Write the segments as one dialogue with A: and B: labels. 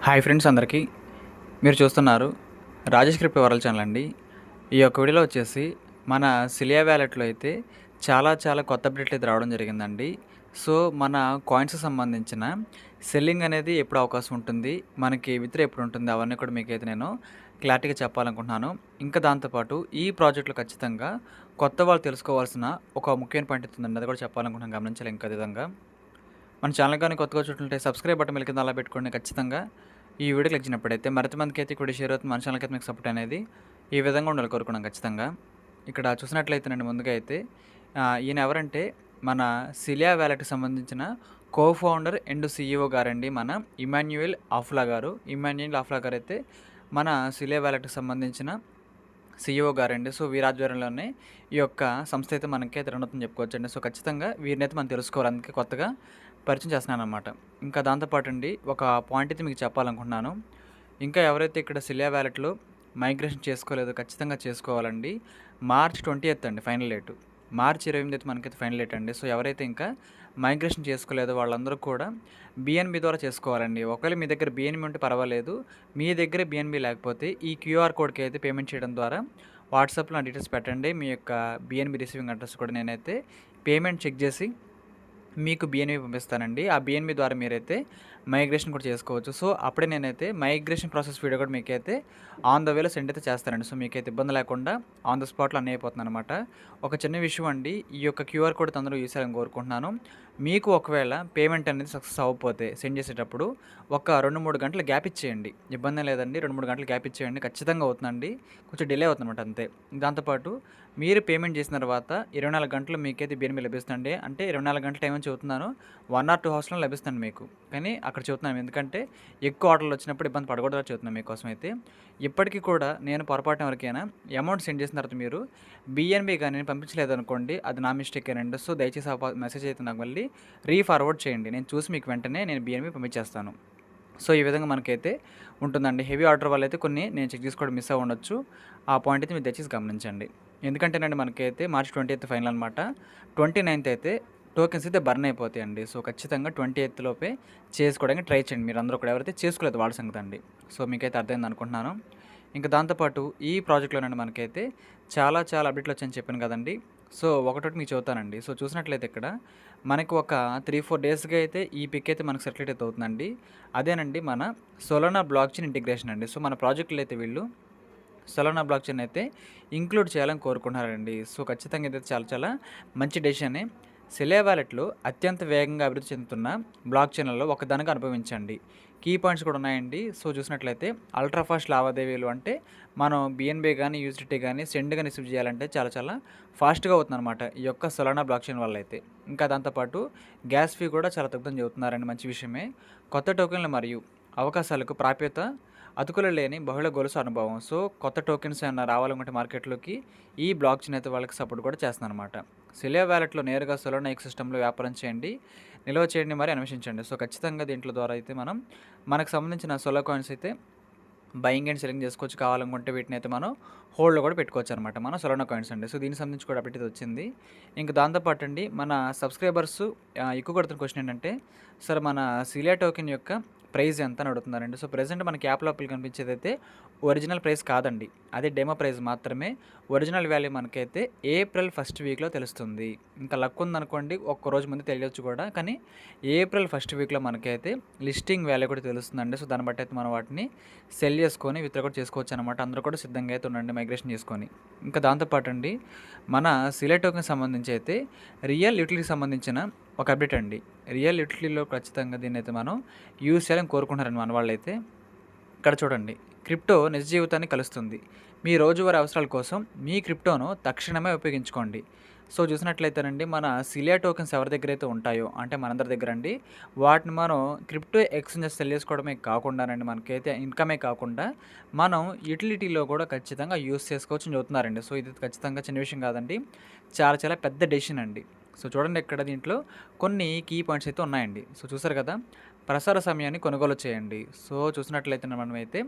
A: Hi friends అందరికీ. మీరు చూస్తున్నారు రాజేష్ క్రిప్టో వరల్డ్ ఛానల్ అండి. ఈ యొక్క వీడియోలో వచ్చేసి మన సిలియా వ్యాలెట్‌లో అయితే చాలా కొత్త అప్డేట్లు అయితే రావడం జరిగిందండి. సో, మన కాయిన్స్‌కి సంబంధించిన సెల్లింగ్ అనేది ఎప్పుడు అవకాశం ఉంటుంది, మనకి విత్‌డ్రా ఎప్పుడు ఉంటుంది, అవన్నీ కూడా మీకైతే నేను క్లారిటీగా చెప్పాలనుకుంటున్నాను. ఇంకా దాంతో పాటు ఈ ప్రాజెక్ట్‌లో ఖచ్చితంగా కొత్త వాళ్ళు తెలుసుకోవాల్సిన ఒక ముఖ్యమైన పాయింట్ అయితే ఉందండి. అది కూడా చెప్పాలనుకుంటున్నాను, గమనించాలి ఇంకా విధంగా. మన ఛానల్ కానీ కొత్తగా చూస్తుంటే సబ్స్క్రైబ్ బటన్ కింద అలా పెట్టుకోండి ఖచ్చితంగా. ఈ వీడియో క్లిక్ చేసినప్పుడైతే మరింత మందికి అయితే కూడా షేర్ అవుతుంది. మన ఛానల్కి అయితే మీకు సపోర్ట్ అనేది ఈ విధంగా ఉండాలి కోరుకున్నాం ఖచ్చితంగా. ఇక్కడ చూసినట్లయితేనండి ముందుగా అయితే ఈయన ఎవరంటే మన సిలియా వ్యాలెట్‌కి సంబంధించిన కో ఫౌండర్ అండ్ సీఈఓ గారండి మన ఇమాన్యుయల్ ఆఫ్లా గారు. ఇమాన్యుయల్ ఆఫ్లా గారు అయితే మన సిలియా వ్యాలెట్‌కి సంబంధించిన సీఈఓ గారండి. సో, వీరి ఆధ్వర్యంలోనే ఈ యొక్క సంస్థ అయితే మనకైతే రన్ అవుతుందని చెప్పుకోవచ్చండి. సో, ఖచ్చితంగా వీరినైతే మనం తెలుసుకోవాలి. అందుకే కొత్తగా పరిచయం చేస్తున్నాననమాట. ఇంకా దాంతో పాటండి ఒక పాయింట్ అయితే మీకు చెప్పాలనుకుంటున్నాను. ఇంకా ఎవరైతే ఇక్కడ సిలియా వ్యాలెట్‌లో మైగ్రేషన్ చేసుకోలేదో ఖచ్చితంగా చేసుకోవాలండి. మార్చ్ 20థ్ అండి ఫైనల్ డేటు. మార్చ్ 28 అయితే మనకైతే ఫైనల్ డేట్ అండి. సో, ఎవరైతే ఇంకా మైగ్రేషన్ చేసుకోలేదో వాళ్ళందరూ కూడా బీఎన్‌బీ ద్వారా చేసుకోవాలండి. ఒకవేళ మీ దగ్గర బీఎన్‌బీ ఉంటే పర్వాలేదు. మీ దగ్గర బీఎన్‌బీ లేకపోతే ఈ క్యూఆర్ కోడ్‌కి అయితే పేమెంట్ చేయడం ద్వారా వాట్సాప్‌లో నా డీటెయిల్స్ పెట్టండి. మీ యొక్క బీఎన్‌బీ రిసీవింగ్ అడ్రస్ కూడా నేనైతే పేమెంట్ చెక్ చేసి మీకు బీఎన్‌బీ పంపిస్తానండి. ఆ బీఎన్‌బీ ద్వారా మీరైతే మైగ్రేషన్ కూడా చేసుకోవచ్చు. సో, అప్పుడే నేనైతే మైగ్రేషన్ ప్రాసెస్ వీడియో కూడా మీకైతే ఆన్ ద వేలో సెండ్ అయితే చేస్తానండి. సో, మీకైతే ఇబ్బంది లేకుండా ఆన్ ద స్పాట్‌లో అన్నీ అయిపోతుందనమాట. ఒక చిన్న విషయం అండి, ఈ యొక్క క్యూఆర్ కోడ్ తొందరగా యూజ్ చేయాలని కోరుకుంటున్నాను. మీకు ఒకవేళ పేమెంట్ అనేది సక్సెస్ అవ్వకపోతే సెండ్ చేసేటప్పుడు ఒక 2, 3 గంటలు గ్యాప్ ఇచ్చేయండి. ఇబ్బందేం లేదండి. 2, 3 గంటలు గ్యాప్ ఇచ్చేయండి. ఖచ్చితంగా అవుతుందండి. కొంచెం డిలే అవుతుందనమాట అంతే. దాంతోపాటు మీరు పేమెంట్ చేసిన తర్వాత 24 గంటలు మీకైతే బీఎన్‌బీ లభిస్తుందండి. అంటే 24 గంటల టైం అని చెబుతున్నాను. 1 ఆర్ 2 అవర్స్‌లో లభిస్తుంది మీకు. కానీ అక్కడ చెబుతున్నాను ఎందుకంటే ఎక్కువ ఆర్డర్లు వచ్చినప్పుడు ఇబ్బంది పడకూడదని చెబుతున్నాను మీకోసం అయితే. ఇప్పటికి కూడా నేను పొరపాటున ఎవరికైనా అమౌంట్ సెండ్ చేసిన తర్వాత మీరు బీఎన్‌బీ గాని నేను పంపించలేదనుకోండి, అది నా మిస్టేకేనండి. సో, దయచేసి ఆ మెసేజ్ అయితే నాకు మళ్ళీ రీఫార్వర్డ్ చేయండి. నేను చూసి మీకు వెంటనే నేను బీఎన్‌బీ పంపించేస్తాను. సో, ఈ విధంగా మనకైతే ఉంటుందండి. హెవీ ఆర్డర్ వల్ల అయితే కొన్ని నేను చెక్ చేసుకోవడం మిస్ అవ్వి ఉండొచ్చు. ఆ పాయింట్ అయితే మీరు దయచేసి గమనించండి. ఎందుకంటేనండి మనకైతే మార్చ్ 20థ్ ఫైనల్ అనమాట. 29థ్ అయితే టోకెన్స్ అయితే బర్న్ అయిపోతాయండి. సో, ఖచ్చితంగా 28థ్ లోపే చేసుకోవడానికి ట్రై చేయండి. మీరందరూ కూడా ఎవరైతే చేసుకోలేదో వాళ్ళ సంగతి అండి. సో, మీకైతే అర్థమైంది అనుకుంటున్నాను. ఇంకా దాంతోపాటు ఈ ప్రాజెక్ట్‌లోనండి మనకైతే చాలా అప్డేట్లు వచ్చాయని చెప్పాను కదండీ! సో, ఒకటోటి మీకు చెబుతానండి. సో, చూసినట్లయితే ఇక్కడ మనకు ఒక 3, 4 డేస్‌గా అయితే ఈ పిక్ అయితే మనకు సెటిల్ అయితే అవుతుందండి. అదేనండి మన సోలానా బ్లాక్ చైన్ ఇంటిగ్రేషన్ అండి. సో, మన ప్రాజెక్ట్‌లో అయితే వీళ్ళు సోలానా బ్లాక్ చైన్ అయితే ఇంక్లూడ్ చేయాలని కోరుకుంటున్నారండి. సో, ఖచ్చితంగా ఇదైతే చాలా మంచి డెసిషనే. సిలియా వాలెట్‌లో అత్యంత వేగంగా అభివృద్ధి చెందుతున్న బ్లాక్ చైన్‌లలో ఒకదానిగా అనుభవించండి. కీ పాయింట్స్ కూడా ఉన్నాయండి. సో, చూసినట్లయితే అల్ట్రా ఫాస్ట్ లావాదేవీలు అంటే మనం బీఎన్‌బీ గానీ, యూఎస్‌డిటీ గానీ సెండ్ గానీ రిసీవ్ చేయాలంటే చాలా ఫాస్ట్‌గా అవుతుందన్నమాట ఈ యొక్క సోలానా బ్లాక్ చైన్ వల్ల అయితే. ఇంకా దాంతో పాటు గ్యాస్ ఫీ కూడా చాలా తగ్గుతుందని చెబుతున్నారండి, మంచి విషయమే. కొత్త టోకెన్లు మరియు అవకాశాలకు ప్రాప్యత, అతుకులు లేని బహుళ గొలుసు అనుభవం. సో, కొత్త టోకెన్స్ ఏమన్నా రావాలనుకుంటే మార్కెట్‌లోకి ఈ బ్లాక్ చైన్ అయితే వాళ్ళకి సపోర్ట్ కూడా చేస్తుందన్నమాట. సిలియా వాలెట్‌లో నేరుగా సోలానా ఎకో సిస్టమ్‌లో వ్యాపారం చేయండి, నిల్వ చేయండి మరి అన్వేషించండి. సో, ఖచ్చితంగా దీంట్లో ద్వారా అయితే మనకు సంబంధించిన సోలో కాయిన్స్ అయితే బయింగ్ అండ్ సెల్లింగ్ చేసుకోవచ్చు. కావాలనుకుంటే వీటినైతే మనం హోల్డ్‌లో కూడా పెట్టుకోవచ్చనమాట. మన సోలానా కాయిన్స్ అండి. సో, దీనికి సంబంధించి కూడా అప్డేట్ అయితే వచ్చింది. ఇంక దాంతో పాటండి మన సబ్స్క్రైబర్స్ ఎక్కువ కొడుతున్న క్వెషన్ ఏంటంటే, సార్ మన సిలియా టోకెన్ యొక్క ప్రైస్ ఎంత అని అడుగుతున్నారండి. సో, ప్రెజెంట్ మనకి యాప్ లోపల కనిపించేదైతే ఒరిజినల్ ప్రైస్ కాదండి. అది డెమో ప్రైస్ మాత్రమే. ఒరిజినల్ వాల్యూ మనకైతే ఏప్రిల్ ఫస్ట్ వీక్‌లో తెలుస్తుంది. ఇంకా లక్ ఉందనుకోండి ఒక్క రోజు ముందు తెలియొచ్చు కూడా. కానీ ఏప్రిల్ ఫస్ట్ వీక్‌లో మనకైతే లిస్టింగ్ వాల్యూ కూడా తెలుస్తుందండి. సో, దాన్ని బట్టి అయితే మనం వాటిని సెల్ చేసుకొని విత్‌డ్రా కూడా చేసుకోవచ్చు అనమాట. అందరూ కూడా సిద్ధంగా అయితే ఉండండి మైగ్రేషన్ చేసుకొని. ఇంకా దాంతో పాటండి మన సిలియా టోకెన్‌కి సంబంధించి అయితే రియల్ యూటిలిటీకి సంబంధించిన ఒక అప్డేట్ అండి. రియల్ యూటిలిటీలో ఖచ్చితంగా దీన్నైతే మనం యూజ్ చేయాలని కోరుకుంటున్నారండి మన వాళ్ళైతే. ఇక్కడ చూడండి, క్రిప్టో నిజ జీవితాన్ని కలుస్తుంది. మీ రోజువారీ అవసరాల కోసం మీ క్రిప్టోను తక్షణమే ఉపయోగించుకోండి. సో, చూసినట్లయితేనండి మన సిలియా టోకెన్స్ ఎవరి దగ్గర అయితే ఉంటాయో అంటే మనందరి దగ్గర అండి, వాటిని మనం క్రిప్టో ఎక్స్చేంజెస్ సెల్ చేసుకోవడమే కాకుండానండి మనకైతే ఇన్కమే కాకుండా మనం యుటిలిటీలో కూడా ఖచ్చితంగా యూజ్ చేసుకోవచ్చు అని చెబుతున్నారండి. సో, ఇది ఖచ్చితంగా చిన్న విషయం కాదండి. చాలా పెద్ద డెసిషన్ అండి. సో, చూడండి ఇక్కడ దీంట్లో కొన్ని కీ పాయింట్స్ అయితే ఉన్నాయండి. సో, చూసారు కదా! ప్రసార సమయాన్ని కొనుగోలు చేయండి. సో, చూసినట్లయితే మనమైతే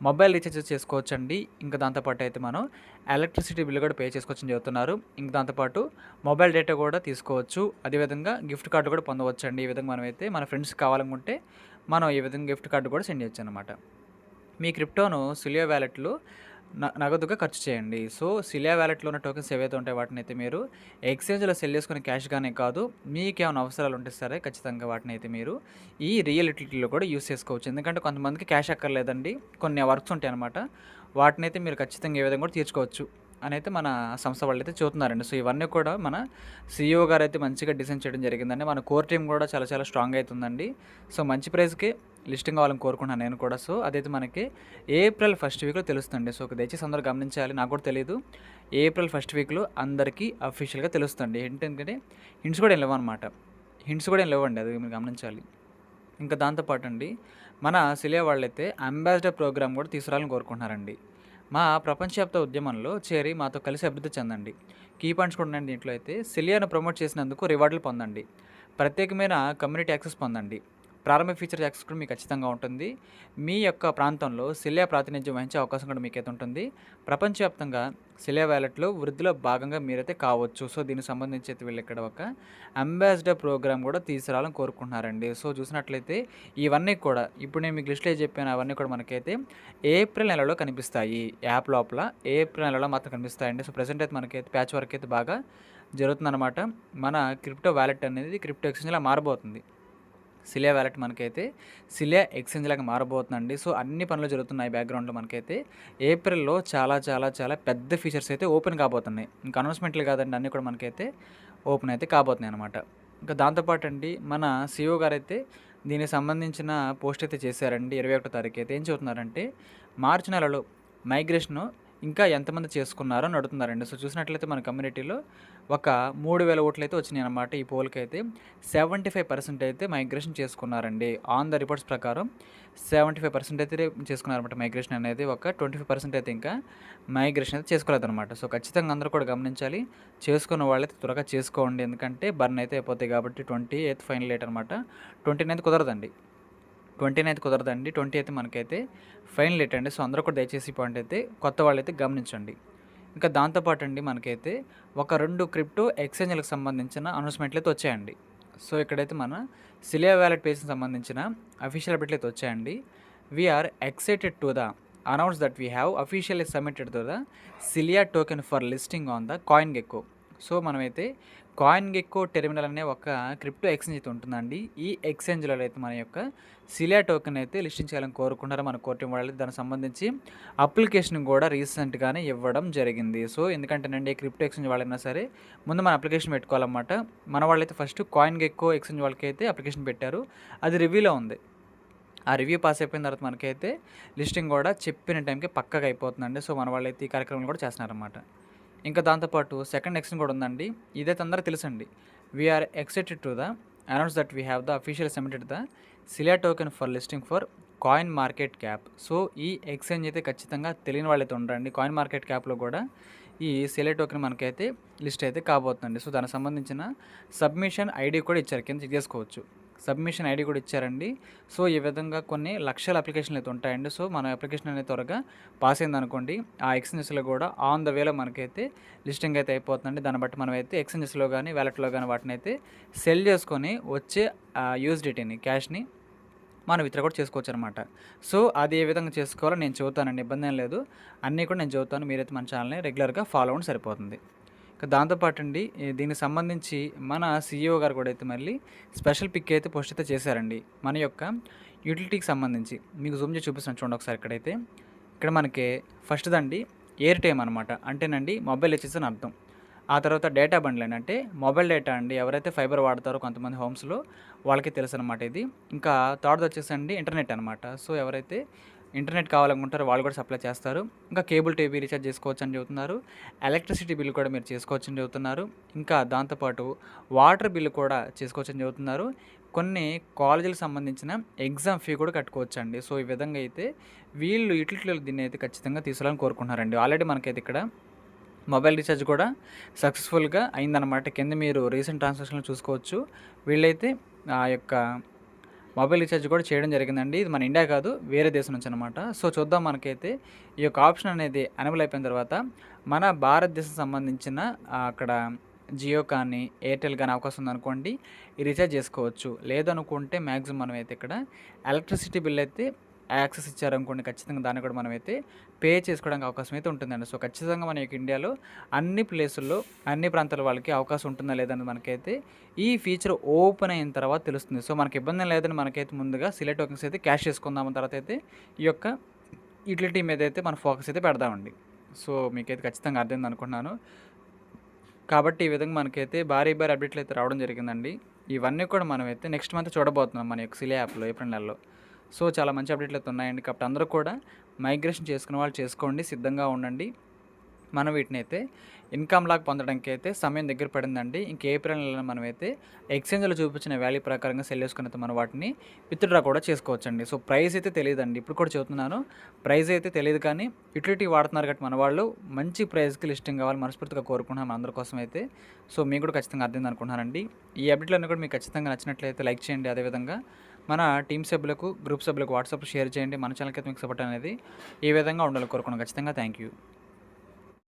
A: మొబైల్ రీచార్జ్ చేసుకోవచ్చండి. ఇంకా దాంతో పాటు అయితే మనం ఎలక్ట్రిసిటీ బిల్ కూడా పే చేసుకోవచ్చని చెబుతున్నారు. ఇంకా దాంతోపాటు మొబైల్ డేటా కూడా తీసుకోవచ్చు. అదేవిధంగా గిఫ్ట్ కార్డ్ కూడా పొందవచ్చండి. ఈ విధంగా మనమైతే మన ఫ్రెండ్స్‌కి కావాలనుకుంటే మనం ఈ విధంగా గిఫ్ట్ కార్డ్ కూడా సెండ్ చేయొచ్చనమాట. మీ క్రిప్టోను సిలియో వ్యాలెట్‌లో నగదుగా ఖర్చు చేయండి. సో, సిలియా వ్యాలెట్‌లో ఉన్న టోకెన్స్ ఏవైతే ఉంటాయో వాటినైతే మీరు ఎక్స్‌చేంజ్‌లో సెల్ చేసుకునే క్యాష్‌గానే కాదు, మీకేమైనా అవసరాలు ఉంటే సరే ఖచ్చితంగా వాటినైతే మీరు ఈ రియల్ యుటిలిటీలో కూడా యూజ్ చేసుకోవచ్చు. ఎందుకంటే కొంతమందికి క్యాష్ అక్కర్లేదండి. కొన్ని వర్క్స్ ఉంటాయన్నమాట. వాటినైతే మీరు ఖచ్చితంగా ఏ విధంగా కూడా తీర్చుకోవచ్చు అనైతే మన సంస్థ వాళ్ళైతే చెబుతున్నారండి. సో, ఇవన్నీ కూడా మన సీఈఓ గారైతే మంచిగా డిజైన్ చేయడం జరిగిందండి. మన కోర్ టీమ్ కూడా చాలా చాలా స్ట్రాంగ్ అయితుందండి. సో, మంచి ప్రైస్‌కి లిస్టింగ్ అవ్వాలని కోరుకుంటున్నాను నేను కూడా. సో, అదైతే మనకి ఏప్రిల్ ఫస్ట్ వీక్‌లో తెలుస్తుంది. సో, దయచేసి అందరూ గమనించాలి. నాకు కూడా తెలీదు. ఏప్రిల్ ఫస్ట్ వీక్‌లో అందరికీ అఫీషియల్‌గా తెలుస్తుంది. ఏంటంటే హింట్స్ కూడా ఏం లేవనమాట. హింట్స్ కూడా ఏం లేవండి. అది మీరు గమనించాలి. ఇంకా దాంతో పాటండి మన సిలియా వాళ్ళైతే అంబాసిడర్ ప్రోగ్రామ్ కూడా తీసుకురావాలని కోరుకుంటున్నారండి. మా ప్రపంచవ్యాప్త ఉద్యమంలో చేరి మాతో కలిసి అభివృద్ధి చెందండి. కీ పాయింట్స్ కూడా ఉన్నాయండి దీంట్లో అయితే. సిలియాను ప్రమోట్ చేసినందుకు రివార్డులు పొందండి. ప్రత్యేకమైన కమ్యూనిటీ యాక్సెస్ పొందండి. ప్రారంభ ఫీచర్ యాక్సెస్ కూడా మీకు ఖచ్చితంగా ఉంటుంది. మీ యొక్క ప్రాంతంలో సిలియా ప్రాతినిధ్యం వహించే అవకాశం కూడా మీకైతే ఉంటుంది. ప్రపంచవ్యాప్తంగా సిలియా వ్యాలెట్‌లో వృద్ధిలో భాగంగా మీరైతే కావచ్చు. సో, దీనికి సంబంధించి అయితే వీళ్ళు ఇక్కడ ఒక అంబాసిడర్ ప్రోగ్రామ్ కూడా తీసుకురావాలని కోరుకుంటున్నారండి. సో, చూసినట్లయితే ఇవన్నీ కూడా ఇప్పుడు నేను మీకు లిస్ట్‌లో చెప్పాను అవన్నీ కూడా మనకైతే ఏప్రిల్ నెలలో కనిపిస్తాయి. యాప్ లోపల ఏప్రిల్ నెలలో మాత్రం కనిపిస్తాయండి. సో, ప్రెజెంట్ అయితే మనకైతే ప్యాచ్ వర్క్ అయితే బాగా జరుగుతుందనమాట. మన క్రిప్టో వాలెట్ అనేది క్రిప్టో ఎక్స్‌చేంజ్‌లా మారబోతుంది. సిలియా వాలెట్ మనకైతే సిలియా ఎక్స్‌చేంజ్ లాగా మారబోతుందండి. సో, అన్ని పనులు జరుగుతున్నాయి బ్యాక్‌గ్రౌండ్‌లో మనకైతే. ఏప్రిల్‌లో చాలా చాలా చాలా పెద్ద ఫీచర్స్ అయితే ఓపెన్ కాబోతున్నాయి. ఇంకా అనౌన్స్‌మెంట్‌లే కాదండి అన్నీ కూడా మనకైతే ఓపెన్ అయితే కాబోతున్నాయన్నమాట. ఇంకా దాంతో పాటండి మన సీఈఓ గారైతే దీనికి సంబంధించిన పోస్ట్ అయితే చేశారండి 21 తారీఖు అయితే. ఏం చెబుతున్నారంటే మార్చి నెలలో మైగ్రేషను ఇంకా ఎంతమంది చేసుకున్నారో అని అడుగుతున్నారండి. సో, చూసినట్లయితే మన కమ్యూనిటీలో ఒక 3000 ఓట్లయితే వచ్చినాయన్నమాట ఈ పోల్‌కైతే. 75% అయితే మైగ్రేషన్ చేసుకున్నారండి. ఆన్ ద రిపోర్ట్స్ ప్రకారం 75% అయితే చేసుకున్నారన్నమాట మైగ్రేషన్ అనేది. ఒక 25% అయితే ఇంకా మైగ్రేషన్ అయితే చేసుకోలేదన్నమాట. సో, ఖచ్చితంగా అందరూ కూడా గమనించాలి. చేసుకున్న వాళ్ళైతే త్వరగా చేసుకోండి. ఎందుకంటే బర్న్ అయితే అయిపోతాయి కాబట్టి 28th ఫైనల్ డేట్ అనమాట. 29th కుదరదండి. 29th కుదరదండి. 20th మనకైతే ఫైనల్ డేట్ అండి. సో, అందరూ కూడా దయచేసి ఈ పాయింట్ అయితే కొత్త వాళ్ళైతే గమనించండి. ఇంకా దాంతో పాటండి మనకైతే ఒక 2 క్రిప్టో ఎక్స్‌చేంజ్‌లకు సంబంధించిన అనౌన్స్‌మెంట్లు అయితే వచ్చాయండి. సో, ఇక్కడైతే మన సిలియా వాలెట్ పేజ్‌కి సంబంధించిన అఫీషియల్ అప్డేట్లు అయితే వచ్చాయండి. We are excited to the announce that we have officially submitted to the cilia token for listing on the CoinGecko. So, మనమైతే కాయిన్‌గెక్కో టెర్మినల్ అనే ఒక క్రిప్టో ఎక్స్‌చేంజ్ అయితే ఉంటుందండి. ఈ ఎక్స్‌చేంజ్‌లో అయితే మన యొక్క సిలియా టోకెన్ అయితే లిస్టింగ్ చేయాలని కోరుకుంటారు మన కోర్టు వాళ్ళు. దానికి సంబంధించి అప్లికేషన్ కూడా రీసెంట్‌గానే ఇవ్వడం జరిగింది. సో, ఎందుకంటేనండి క్రిప్టో ఎక్స్‌చేంజ్ వాళ్ళైనా సరే ముందు మన అప్లికేషన్ పెట్టుకోవాలన్నమాట. మన వాళ్ళైతే ఫస్ట్ కాయిన్‌గెక్కో ఎక్స్‌చేంజ్ వాళ్ళకైతే అప్లికేషన్ పెట్టారు. అది రివ్యూలో ఉంది. ఆ రివ్యూ పాస్ అయిపోయిన తర్వాత మనకైతే లిస్టింగ్ కూడా చెప్పిన టైంకి పక్కాగా అయిపోతుందండి. సో, మన వాళ్ళైతే ఈ కార్యక్రమం కూడా చేస్తున్నారన్నమాట. ఇంకా దాంతోపాటు సెకండ్ ఎక్స్‌చేంజ్ కూడా ఉందండి. ఇదైతే అందరికీ తెలుసండి. We are excited to the announce that we have the official submitted the cilia token for listing for coin market cap. So, ఈ ఎక్స్‌చేంజ్ అయితే ఖచ్చితంగా తెలియని వాళ్ళైతే ఉండరండి. కాయిన్ మార్కెట్ క్యాప్‌లో కూడా ఈ సిలియా టోకెన్ మనకైతే లిస్ట్ అయితే కాబోతుందండి. సో, దానికి సంబంధించిన సబ్మిషన్ ఐడీ కూడా ఇచ్చారు. కింద చెక్ చేసుకోవచ్చు. సబ్మిషన్ ఐడీ కూడా ఇచ్చారండి. సో, ఈ విధంగా కొన్ని లక్షల అప్లికేషన్లు అయితే ఉంటాయండి. సో, మన అప్లికేషన్ అనేది త్వరగా పాస్ అయిందనుకోండి, ఆ ఎక్స్‌చేంజెస్‌లో కూడా ఆన్ ద వేలో మనకైతే లిస్టింగ్ అయితే అయిపోతుందండి. దాన్ని బట్టి మనమైతే ఎక్స్‌చేంజెస్‌లో గానీ, వాలెట్‌లో గానీ వాటినైతే సెల్ చేసుకొని వచ్చే యూఎస్‌డిటీని క్యాష్‌ని మనం విత్‌డ్రా కూడా చేసుకోవచ్చనమాట. సో, అది ఏ విధంగా చేసుకోవాలో నేను చెబుతానండి. ఇబ్బందేం లేదు. అన్నీ కూడా నేను చెబుతాను. మీరైతే మన ఛానల్‌ని రెగ్యులర్‌గా ఫాలో అవ్వండి సరిపోతుంది. ఇక దాంతో పాటండి దీనికి సంబంధించి మన సీఈఓ గారు కూడా అయితే మళ్ళీ స్పెషల్ పిక్ అయితే పోస్ట్ అయితే చేశారండి. మన యొక్క యుటిలిటీకి సంబంధించి మీకు జూమ్ చేసి చూపిస్తాను చూడండి ఒకసారి ఇక్కడైతే. ఇక్కడ మనకి ఫస్ట్‌దండి ఎయిర్ టైమ్ అనమాట. అంటేనండి మొబైల్ హెచ్ఎస్ అని అర్థం. ఆ తర్వాత డేటా బండిల్ అండి. అంటే మొబైల్ డేటా అండి. ఎవరైతే ఫైబర్ వాడతారో కొంతమంది హోమ్స్‌లో వాళ్ళకి తెలుసనమాట ఇది. ఇంకా థర్డ్‌ది వచ్చేసండి ఇంటర్నెట్ అనమాట. సో, ఎవరైతే ఇంటర్నెట్ కావాలనుకుంటారో వాళ్ళు కూడా సప్లై చేస్తారు. ఇంకా కేబుల్ టీవీ రీచార్జ్ చేసుకోవచ్చని చెబుతున్నారు. ఎలక్ట్రిసిటీ బిల్ కూడా మీరు చేసుకోవచ్చని చెబుతున్నారు. ఇంకా దాంతోపాటు వాటర్ బిల్ కూడా చేసుకోవచ్చని చెబుతున్నారు. కొన్ని కాలేజీలకు సంబంధించిన ఎగ్జామ్ ఫీ కూడా కట్టుకోవచ్చండి. సో, ఈ విధంగా అయితే వీళ్ళు యుటిలిటీలో దీన్ని అయితే ఖచ్చితంగా తీసుకోవాలని కోరుకుంటున్నారండి. ఆల్రెడీ మనకైతే ఇక్కడ మొబైల్ రీఛార్జ్ కూడా సక్సెస్‌ఫుల్‌గా అయిందనమాట. కింద మీరు రీసెంట్ ట్రాన్సాక్షన్‌లు చూసుకోవచ్చు. వీళ్ళైతే ఆ యొక్క మొబైల్ రీఛార్జ్ కూడా చేయడం జరిగిందండి. ఇది మన ఇండియా కాదు, వేరే దేశం నుంచి అనమాట. సో, చూద్దాం మనకైతే ఈ యొక్క ఆప్షన్ అనేది ఎనేబుల్ అయిపోయిన తర్వాత మన భారతదేశం సంబంధించిన అక్కడ జియో కానీ, ఎయిర్టెల్ కానీ అవకాశం ఉందనుకోండి రీఛార్జ్ చేసుకోవచ్చు. లేదనుకుంటే మ్యాక్సిమం మనమైతే ఇక్కడ ఎలక్ట్రిసిటీ బిల్ అయితే యాక్సెస్ ఇచ్చారనుకోండి ఖచ్చితంగా దాన్ని కూడా మనమైతే పే చేసుకోవడానికి అవకాశం అయితే ఉంటుందండి. సో, ఖచ్చితంగా మన యొక్క ఇండియాలో అన్ని ప్లేసుల్లో, అన్ని ప్రాంతాల వాళ్ళకి అవకాశం ఉంటుందా లేదని మనకైతే ఈ ఫీచర్ ఓపెన్ అయిన తర్వాత తెలుస్తుంది. సో, మనకి ఇబ్బంది లేదని మనకైతే ముందుగా సిలే టోకెన్స్ అయితే క్యాష్ చేసుకుందాం. తర్వాత అయితే ఈ యొక్క యుటిలిటీ మీద అయితే మన ఫోకస్ అయితే పెడదామండి. సో, మీకైతే ఖచ్చితంగా అర్థమైంది అనుకుంటున్నాను. కాబట్టి ఈ విధంగా మనకైతే భారీ అప్డేట్లు అయితే రావడం జరిగిందండి. ఇవన్నీ కూడా మనమైతే నెక్స్ట్ మంత్ చూడబోతున్నాం మన యొక్క సిలే యాప్‌లో ఏప్రిల్ నెలలో. సో, చాలా మంచి అప్డేట్లు అయితే ఉన్నాయండి. కాబట్టి అందరూ కూడా మైగ్రేషన్ చేసుకునే వాళ్ళు చేసుకోండి, సిద్ధంగా ఉండండి. మనం వీటినైతే ఇన్‌కమ్ లాగా పొందడానికి అయితే సమయం దగ్గర పడిందండి. ఇంక ఏప్రిల్ నెలలో మనమైతే ఎక్స్‌చేంజ్‌లో చూపించిన వాల్యూ ప్రకారంగా సెల్ చేసుకొని అయితే మనం వాటిని విత్‌డ్రా కూడా చేసుకోవచ్చండి. సో, ప్రైస్ అయితే తెలీదండి. ఇప్పుడు కూడా చెబుతున్నాను. ప్రైస్ అయితే తెలీదు కానీ యుటిలిటీ వాడుతున్నారు కాబట్టి మన వాళ్ళు మంచి ప్రైస్‌కి లిస్టింగ్ కావాలని మనస్ఫూర్తిగా కోరుకుంటున్నాను మనందరి కోసం అయితే. సో, మీకు కూడా ఖచ్చితంగా అర్థమైంది అనుకుంటున్నానండి. ఈ అప్డేట్లన్నీ కూడా మీకు ఖచ్చితంగా నచ్చినట్లయితే లైక్ చేయండి. అదేవిధంగా మన టీమ్ సభ్యులకు, గ్రూప్ సభ్యులకు వాట్సాప్‌లో షేర్ చేయండి. మన ఛానల్‌కి అయితే మీకు సపోర్ట్ అనేది ఈ విధంగా ఉండాలని కోరుకున్నాను. ఖచ్చితంగా థ్యాంక్ యూ.